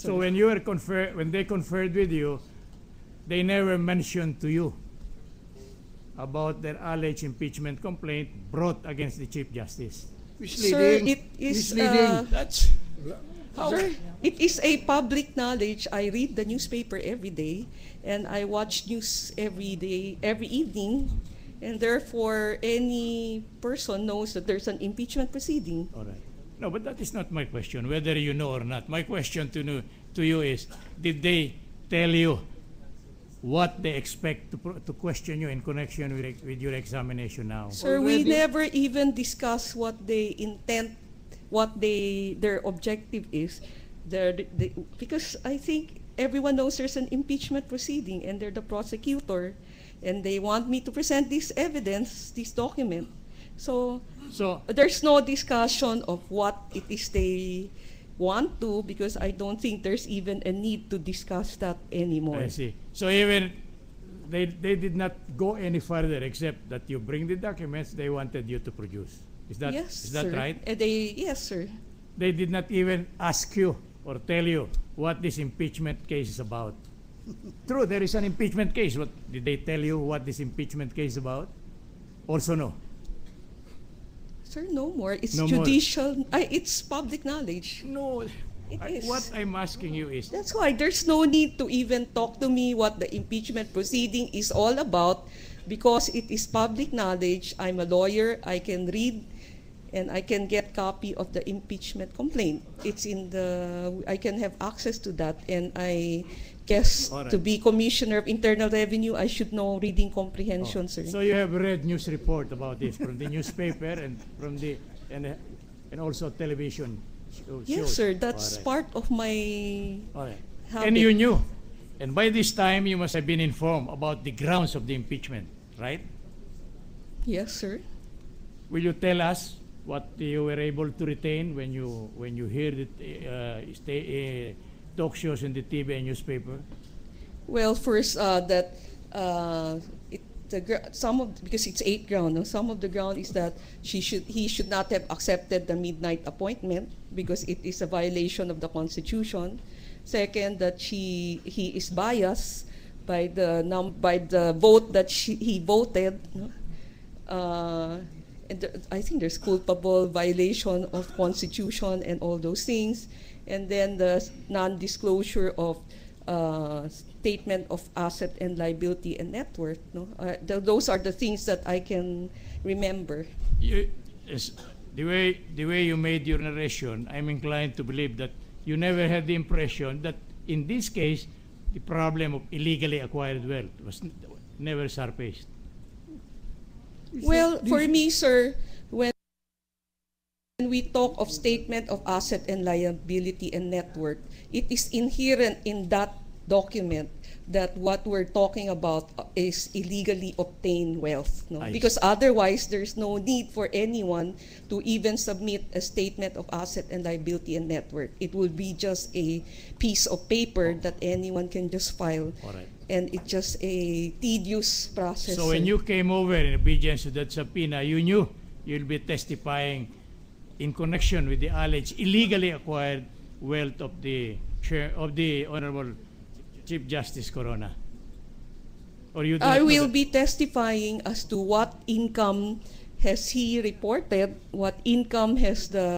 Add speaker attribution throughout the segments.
Speaker 1: So when when they conferred with you, they never mentioned to you about their alleged impeachment complaint brought against the Chief Justice.
Speaker 2: Misleading.
Speaker 3: Sir, it is
Speaker 2: Misleading.
Speaker 1: That's how.
Speaker 3: Sir, it is a public knowledge. I read the newspaper every day, and I watch news every day, every evening, and therefore any person knows that there's an impeachment proceeding.
Speaker 1: All right. No, but that is not my question, whether you know or not. My question to you is, did they tell you what they expect to question you in connection with your examination now?
Speaker 3: Sir, we never even discuss what they intend, what their objective is. Because I think everyone knows there's an impeachment proceeding and they're the prosecutor and they want me to present this evidence, this document. So there's no discussion of what it is they want to, because I don't think there's even a need to discuss that anymore.
Speaker 1: I see. So even they did not go any further except that you bring the documents they wanted you to produce. Is that
Speaker 3: Sir.
Speaker 1: right?
Speaker 3: Yes, sir.
Speaker 1: They did not even ask you or tell you what this impeachment case is about. True, there is an impeachment case. What did they tell you what this impeachment case is about? Also no.
Speaker 3: Sir, no more. It's
Speaker 1: No
Speaker 3: judicial. It's public knowledge.
Speaker 1: No.
Speaker 3: It is.
Speaker 1: What I'm asking you is,
Speaker 3: That's why there's no need to even talk to me what the impeachment proceeding is all about, because it is public knowledge. I'm a lawyer. I can read and I can get copy of the impeachment complaint. It's in I can have access to that, and I guess
Speaker 1: All right.
Speaker 3: to be Commissioner of Internal Revenue, I should know reading comprehension, sir.
Speaker 1: so you have read news report about this from the newspaper and from the and also television shows.
Speaker 3: Yes, sir. That's
Speaker 1: All right.
Speaker 3: part of my
Speaker 1: All right.
Speaker 3: habit.
Speaker 1: And you knew, and by this time you must have been informed about the grounds of the impeachment, right?
Speaker 3: Yes, sir.
Speaker 1: Will you tell us what you were able to retain when you hear the talk shows in the TV and newspaper?
Speaker 3: Well, first because it's 8 ground. No? Some of the ground is that he should not have accepted the midnight appointment because it is a violation of the Constitution. Second, that he is biased by the vote that he voted. No? And I think there's culpable violation of Constitution and all those things. And then the non-disclosure of statement of asset and liability and net worth. No? Those are the things that I can remember.
Speaker 1: The way you made your narration, I'm inclined to believe that you never had the impression that in this case, the problem of illegally acquired wealth was never surfaced.
Speaker 3: Well, for me, sir, when we talk of statement of asset and liability and net worth, it is inherent in that document that what we're talking about is illegally obtained wealth. No? Because otherwise, there's no need for anyone to even submit a statement of asset and liability and net worth. It will be just a piece of paper that anyone can just file.
Speaker 1: All right.
Speaker 3: And it's just a tedious process.
Speaker 1: So when you came over in obedience to that subpoena, you knew you'll be testifying in connection with the alleged illegally acquired wealth of the Honorable Chief Justice Corona? Or you?
Speaker 3: I will be testifying as to what income has he reported, what income has the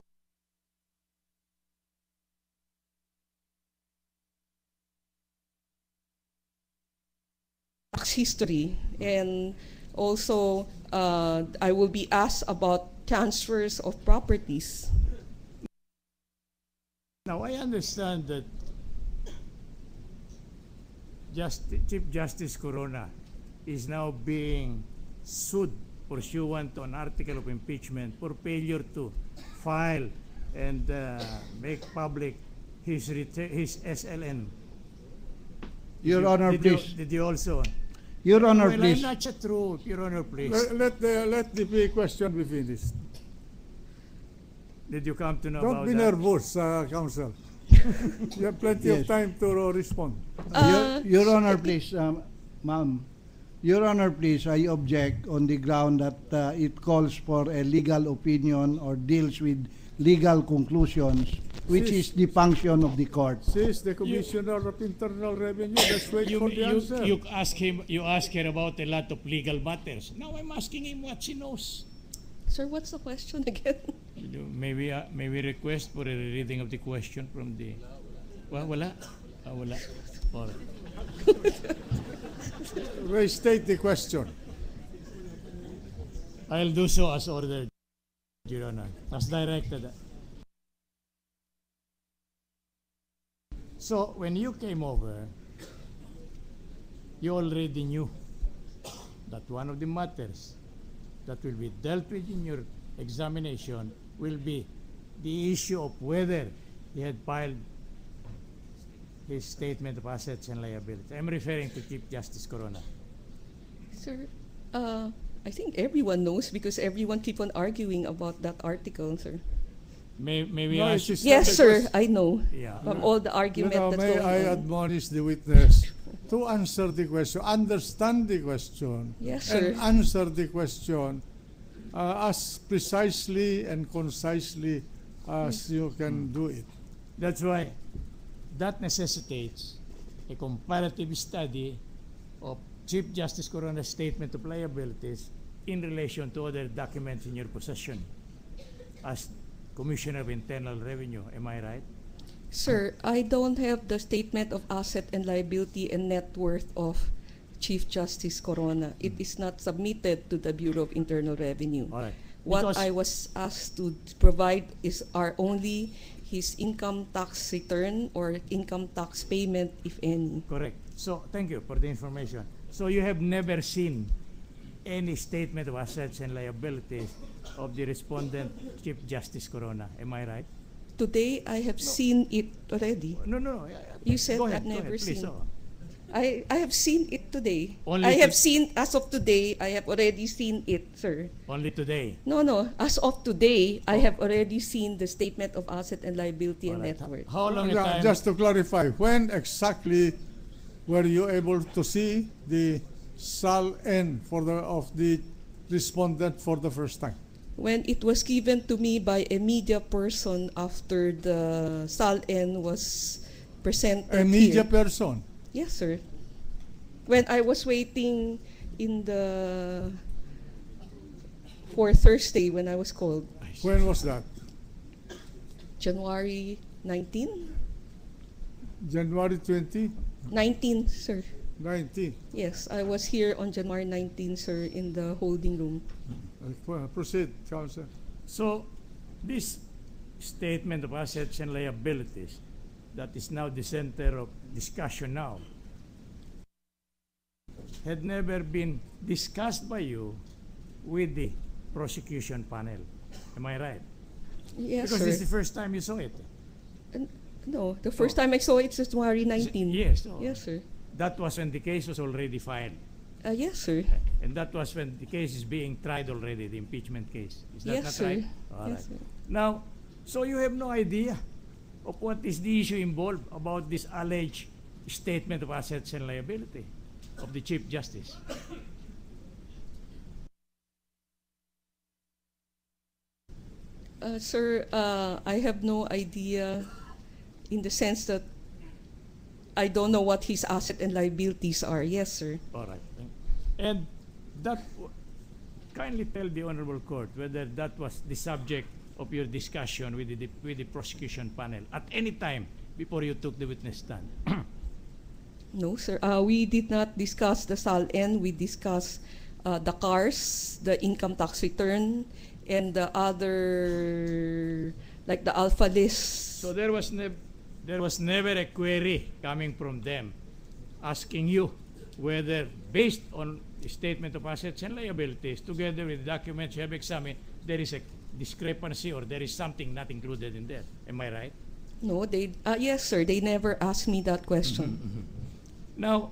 Speaker 3: tax history, and also I will be asked about transfers of properties.
Speaker 1: Now I understand that Chief Justice Corona is now being sued pursuant to an article of impeachment for failure to file and make public his SLN.
Speaker 2: Your Honor, please.
Speaker 1: Did you also?
Speaker 2: Your Honor,
Speaker 1: Well,
Speaker 2: please.
Speaker 1: I'm not sure true, Your Honor, please.
Speaker 4: Let the question be finished.
Speaker 1: Did you come to know
Speaker 4: Don't
Speaker 1: about
Speaker 4: be
Speaker 1: that?
Speaker 4: nervous, Counsel. You have plenty
Speaker 2: Yes.
Speaker 4: of time to respond.
Speaker 2: Your Honor, please, ma'am. Your Honor, please, I object on the ground that it calls for a legal opinion or deals with legal conclusions, which is the function of the court.
Speaker 4: She's the Commissioner of Internal Revenue. Let's wait for the answer.
Speaker 1: You ask her about a lot of legal matters. Now I'm asking him what she knows.
Speaker 3: Sir, what's the question again?
Speaker 1: Maybe request for a reading of the question from the... Well, wala. Wala. All right.
Speaker 4: Restate the question.
Speaker 1: I'll do so as ordered, Your Honor, as directed. So, when you came over, you already knew that one of the matters that will be dealt with in your examination will be the issue of whether he had filed his statement of assets and liabilities. I'm referring to Chief Justice Corona.
Speaker 3: Sir, I think everyone knows because everyone keep on arguing about that article, sir.
Speaker 1: Maybe
Speaker 4: No,
Speaker 1: ask...
Speaker 4: it's
Speaker 3: Yes, sir,
Speaker 4: because-
Speaker 3: I know.
Speaker 1: Yeah.
Speaker 3: From all the argument that's
Speaker 4: May
Speaker 3: going
Speaker 4: I
Speaker 3: on.
Speaker 4: admonish the witness to answer the question, understand the question,
Speaker 3: Yes, sir.
Speaker 4: and answer the question as precisely and concisely as you can do it.
Speaker 1: That's why that necessitates a comparative study of Chief Justice Corona's statement of liabilities in relation to other documents in your possession as Commissioner of Internal Revenue. Am I right?
Speaker 3: Sir, I don't have the statement of asset and liability and net worth of Chief Justice Corona. It is not submitted to the Bureau of Internal Revenue.
Speaker 1: All right.
Speaker 3: What
Speaker 1: Because-
Speaker 3: I was asked to provide are only his income tax return or income tax payment, if any.
Speaker 1: Correct. So, thank you for the information. So, you have never seen any statement of assets and liabilities of the respondent, Chief Justice Corona. Am I right?
Speaker 3: Today, I have seen it already.
Speaker 1: No.
Speaker 3: You said
Speaker 1: Go ahead,
Speaker 3: I've
Speaker 1: go
Speaker 3: never
Speaker 1: ahead, please.
Speaker 3: seen.
Speaker 1: So,
Speaker 3: I have seen it today.
Speaker 1: Only
Speaker 3: I have
Speaker 1: to-
Speaker 3: seen, as of today, I have already seen it, sir.
Speaker 1: only today.
Speaker 3: No. As of today, I have already seen the statement of asset and liability and
Speaker 1: All right.
Speaker 3: net worth.
Speaker 1: How long a
Speaker 4: Yeah,
Speaker 1: time?
Speaker 4: just to clarify, when exactly were you able to see the SAL-N of the respondent for the first time?
Speaker 3: When it was given to me by a media person after the SAL-N was presented
Speaker 4: A media
Speaker 3: here.
Speaker 4: person.
Speaker 3: Yes, sir. When I was waiting in the for Thursday when I was called,
Speaker 4: When was that?
Speaker 3: January 19?
Speaker 4: January 20,
Speaker 3: 19, sir.
Speaker 4: 19.
Speaker 3: Yes, I was here on January 19, sir, in the holding room.
Speaker 4: Proceed, Counsel.
Speaker 1: So, this statement of assets and liabilities that is now the center of discussion now had never been discussed by you with the prosecution panel. Am I right?
Speaker 3: Yes,
Speaker 1: Because
Speaker 3: sir.
Speaker 1: this is the first time you saw it.
Speaker 3: No, the first time I saw it was January 19.
Speaker 1: Yes. So
Speaker 3: Yes, sir.
Speaker 1: that was when the case was already filed.
Speaker 3: Yes, sir.
Speaker 1: And that was when the case is being tried already, the impeachment case. Is that
Speaker 3: Yes,
Speaker 1: not
Speaker 3: sir.
Speaker 1: right? All
Speaker 3: Yes,
Speaker 1: right.
Speaker 3: sir.
Speaker 1: Now, so you have no idea of what is the issue involved about this alleged statement of assets and liability of the Chief Justice.
Speaker 3: Sir, I have no idea in the sense that I don't know what his asset and liabilities are. Yes, sir.
Speaker 1: All right. And that, kindly tell the Honorable Court whether that was the subject of your discussion with the prosecution panel at any time before you took the witness stand.
Speaker 3: No, sir. We did not discuss the SAL-N. We discussed the cars, the income tax return, and the other, like the alpha list.
Speaker 1: So there was never a query coming from them asking you whether, based on the statement of assets and liabilities, together with the documents you have examined, there is a discrepancy or there is something not included in there. Am I right?
Speaker 3: No, they. Yes, sir. They never asked me that question.
Speaker 1: Now,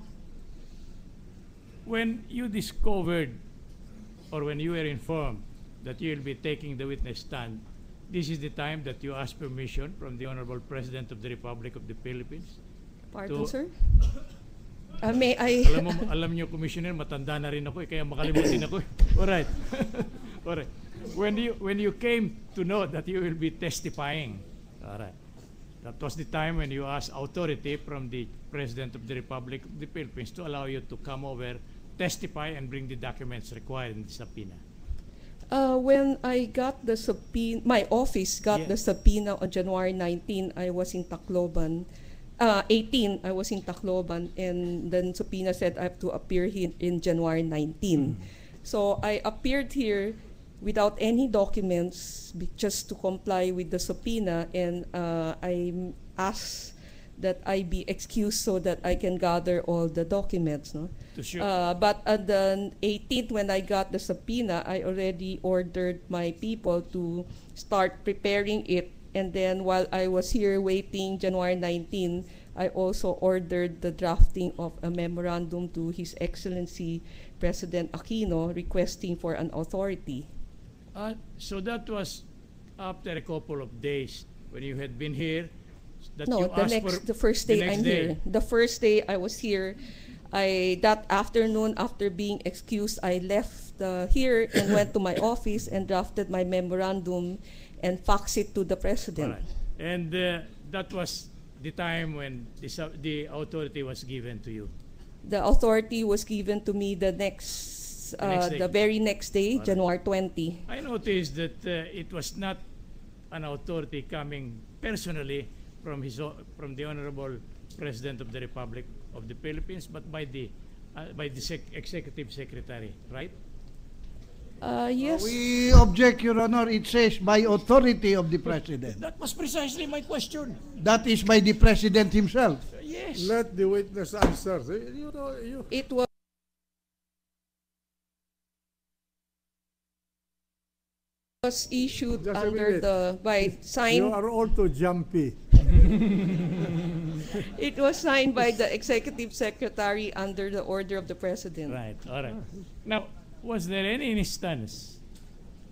Speaker 1: when you discovered or when you were informed that you will be taking the witness stand, this is the time that you ask permission from the Honorable President of the Republic of the Philippines.
Speaker 3: Pardon,
Speaker 1: To-
Speaker 3: sir? May I?
Speaker 1: Alam niyo, Commissioner, matanda na rin ako kaya makalimutin ako. Alright. Alright. when you came to know that you will be testifying, all right, that was the time when you asked authority from the President of the Republic of the Philippines to allow you to come over, testify, and bring the documents required in the subpoena.
Speaker 3: When I got the subpoena, my office got the subpoena on January 19, I was in Tacloban. 18, I was in Tacloban, and then subpoena said I have to appear here in January 19. So I appeared here without any documents, just to comply with the subpoena, and I asked that I be excused so that I can gather all the documents. No? But on the 18th, when I got the subpoena, I already ordered my people to start preparing it. And then while I was here waiting January 19, I also ordered the drafting of a memorandum to His Excellency President Aquino requesting for an authority.
Speaker 1: So that was after a couple of days when you had been here. That
Speaker 3: no,
Speaker 1: you
Speaker 3: the first day I'm here. The first day I was here, that afternoon after being excused, I left here and went to my office and drafted my memorandum and faxed it to the President.
Speaker 1: Right. And that was the time when the authority was given to you.
Speaker 3: The authority was given to me the very next day, January 20.
Speaker 1: I noticed that it was not an authority coming personally from the Honorable President of the Republic of the Philippines, but by the Executive Secretary, right?
Speaker 3: Yes.
Speaker 2: We object, Your Honor. It says by authority of the President.
Speaker 1: That was precisely my question.
Speaker 2: That is by the President himself.
Speaker 1: Yes.
Speaker 4: Let the witness answer.
Speaker 3: It was issued
Speaker 4: Just a
Speaker 3: under
Speaker 4: minute.
Speaker 3: by signed.
Speaker 4: You are all too jumpy.
Speaker 3: It was signed by the Executive Secretary under the order of the President.
Speaker 1: Right. All right. Now, was there any instance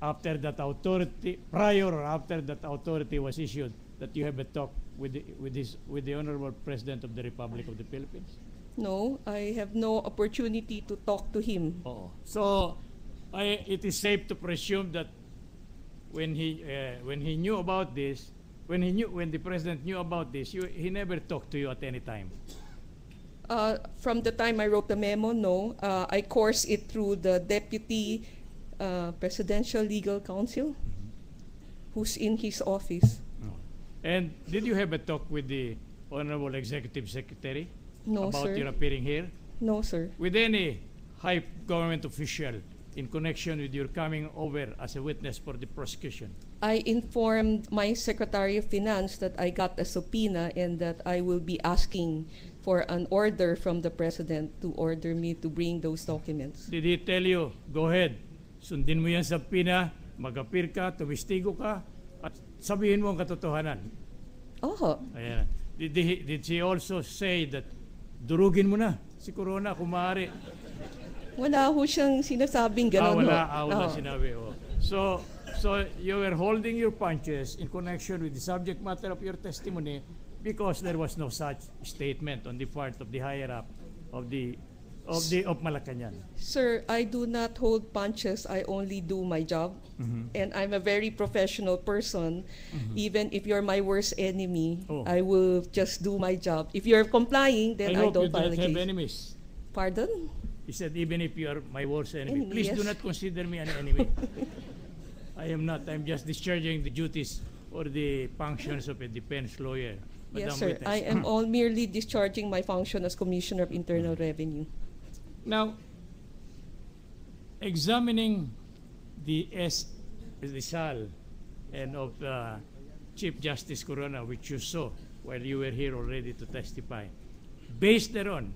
Speaker 1: after that authority, prior or after that authority was issued, that you have a talk with the Honorable President of the Republic of the Philippines?
Speaker 3: No, I have no opportunity to talk to him.
Speaker 1: Oh. So, it is safe to presume that when he knew about this, when the President knew about this, he never talked to you at any time.
Speaker 3: From the time I wrote the memo, no. I coursed it through the Deputy Presidential Legal Counsel, who's in his office.
Speaker 1: No. And did you have a talk with the Honorable Executive Secretary about your appearing here?
Speaker 3: No, sir.
Speaker 1: With any high government official in connection with your coming over as a witness for the prosecution?
Speaker 3: I informed my Secretary of Finance that I got a subpoena and that I will be asking for an order from the President to order me to bring those documents.
Speaker 1: Did he tell you, go ahead, sundin mo yan sa subpoena, mag-appear ka, tumistigo ka, at sabihin mo ang katotohanan?
Speaker 3: Oh.
Speaker 1: Ayan. Did she also say that durugin mo na si Corona kung maaari?
Speaker 3: Wala ho siyang sinasabing gano'n.
Speaker 1: Wala sinabi. Oh. So you were holding your punches in connection with the subject matter of your testimony because there was no such statement on the part of the higher up of Malacanang.
Speaker 3: Sir, I do not hold punches. I only do my job. And I'm a very professional person. Even if you're my worst enemy, I will just do my job. If you're complying, then I don't file a case.
Speaker 1: I hope you don't have enemies.
Speaker 3: Pardon?
Speaker 1: He said, even if you are my worst enemy, please
Speaker 3: yes.
Speaker 1: do not consider me an enemy. I am not. I'm just discharging the duties or the functions of a defense lawyer.
Speaker 3: Yes,
Speaker 1: Madam
Speaker 3: sir.
Speaker 1: Witness.
Speaker 3: I am all merely discharging my function as Commissioner of Internal Revenue.
Speaker 1: Now, examining the SAL and of Chief Justice Corona, which you saw while you were here already to testify, based thereon,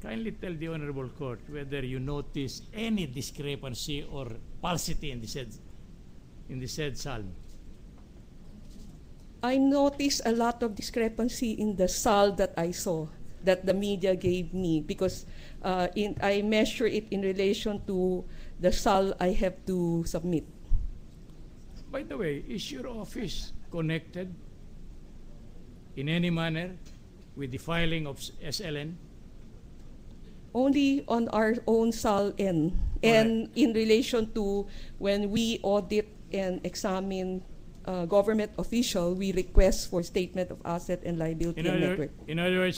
Speaker 1: kindly tell the Honorable Court whether you notice any discrepancy or falsity in the said SAL.
Speaker 3: I noticed a lot of discrepancy in the SAL that I saw, that the media gave me, because I measure it in relation to the SAL I have to submit.
Speaker 1: By the way, is your office connected in any manner with the filing of SLN?
Speaker 3: Only on our own SAL-N. And in relation to when we audit and examine government official, we request for statement of asset and liability and network.
Speaker 1: In other words,